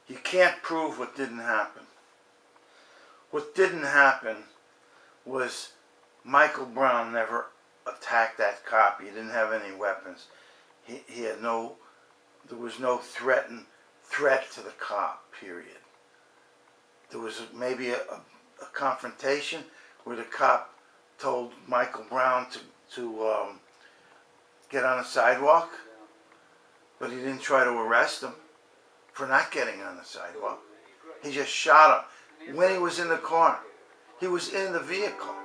You can't prove what didn't happen. What didn't happen was Michael Brown never attacked that cop. He didn't have any weapons. He had no, there was no threat to the cop, period. There was maybe a confrontation where the cop told Michael Brown to get on the sidewalk, but he didn't try to arrest him for not getting on the sidewalk. He just shot him when he was in the car. He was in the vehicle.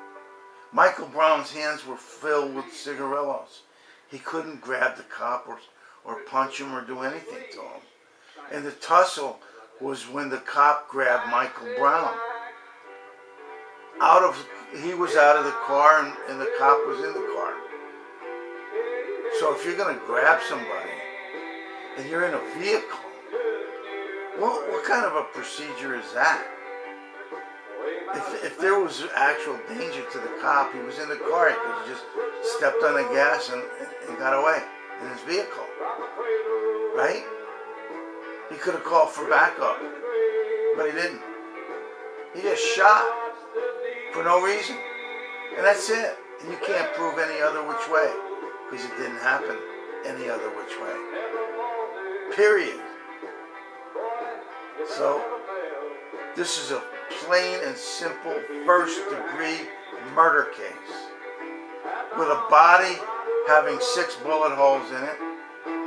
Michael Brown's hands were filled with cigarillos. He couldn't grab the cop or punch him or do anything to him. And the tussle was when the cop grabbed Michael Brown. He was out of the car and the cop was in the car. So if you're going to grab somebody and you're in a vehicle, what kind of a procedure is that? If there was actual danger to the cop, he was in the car. He could have just stepped on the gas and got away in his vehicle, right? He could have called for backup, but he didn't. He just shot for no reason, and that's it. And you can't prove any other which way because it didn't happen any other which way. Period. So this is a plain and simple first-degree murder case with a body having 6 bullet holes in it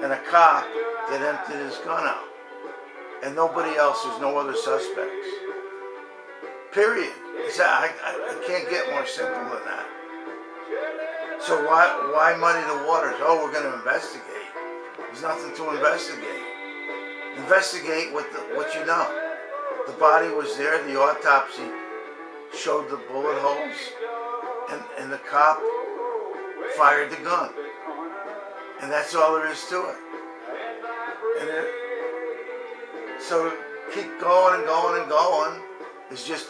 and a cop that emptied his gun out. And nobody else, there's no other suspects. Period. I can't get more simple than that. So why muddy the waters? Oh, we're going to investigate. There's nothing to investigate. Investigate what you know. The body was there, the autopsy showed the bullet holes, and the cop fired the gun. And that's all there is to it. So keep going and going and going is just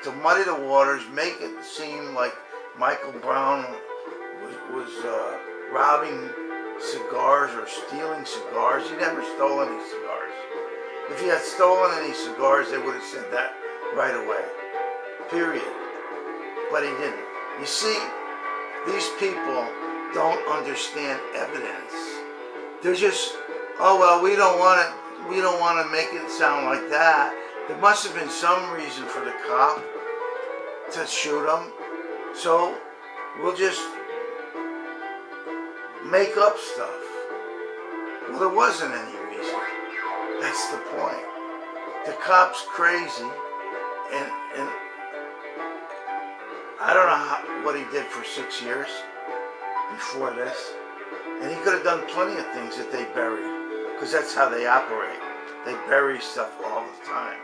to muddy the waters, make it seem like Michael Brown was robbing cigars or stealing cigars. He never stole any cigars. If he had stolen any cigars, they would have said that right away. Period. But he didn't. You see, these people don't understand evidence. They're just, oh well, we don't want to make it sound like that. There must have been some reason for the cop to shoot him, so we'll just make up stuff. Well, there wasn't any reason. That's the point. The cop's crazy, and I don't know what he did for 6 years before this, and he could have done plenty of things that they buried, because that's how they operate. They bury stuff all the time.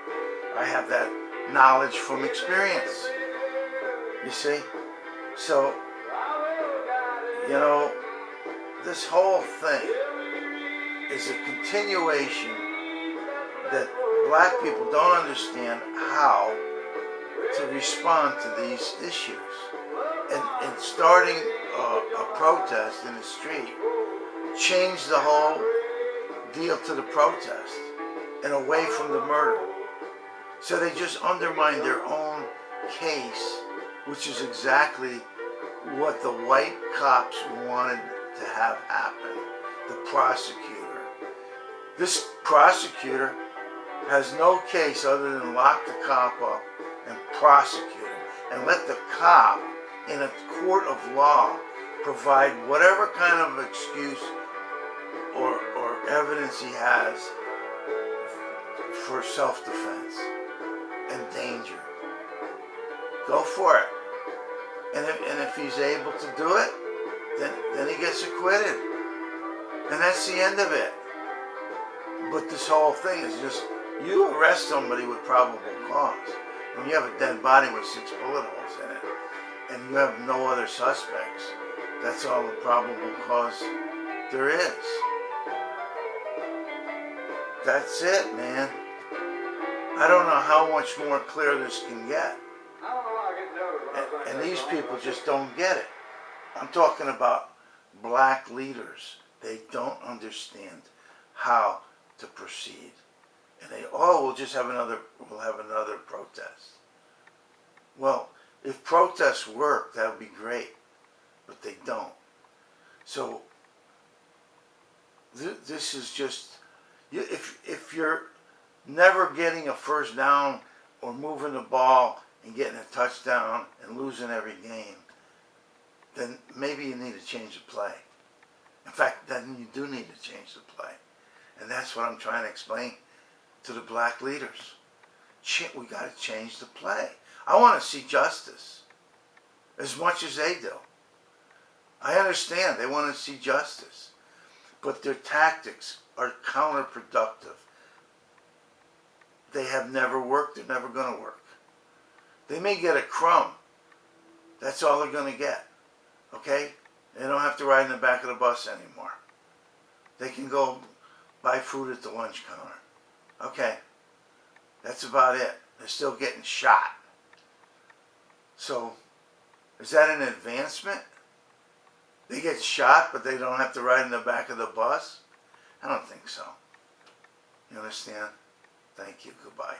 I have that knowledge from experience. You see? So, you know, this whole thing is a continuation that black people don't understand how to respond to these issues. And starting a protest in the street changed the whole deal to the protest and away from the murder. So they just undermined their own case, which is exactly what the white cops wanted to have happen. The prosecutor. This prosecutor has no case other than lock the cop up and prosecute him and let the cop in a court of law provide whatever kind of excuse or evidence he has for self-defense and danger. Go for it. And if he's able to do it, then he gets acquitted. And that's the end of it. But this whole thing is just, you arrest somebody with probable cause. When you have a dead body with 6 bullet holes in it, and you have no other suspects, that's all the probable cause there is. That's it, man. I don't know how much more clear this can get. And these people just don't get it. I'm talking about black leaders. They don't understand how to proceed. And we'll just have we'll have another protest. Well, if protests work, that would be great, but they don't. So this is just, if you're never getting a first down or moving the ball and getting a touchdown and losing every game, then maybe you need to change the play. In fact, then you do need to change the play. And that's what I'm trying to explain to the black leaders. We got to change the play. I want to see justice as much as they do. I understand they want to see justice, but their tactics are counterproductive. They have never worked. They're never going to work. They may get a crumb. That's all they're going to get. Okay? They don't have to ride in the back of the bus anymore. They can go buy food at the lunch counter. Okay. That's about it. They're still getting shot. So, is that an advancement? They get shot, but they don't have to ride in the back of the bus? I don't think so. You understand? Thank you. Goodbye.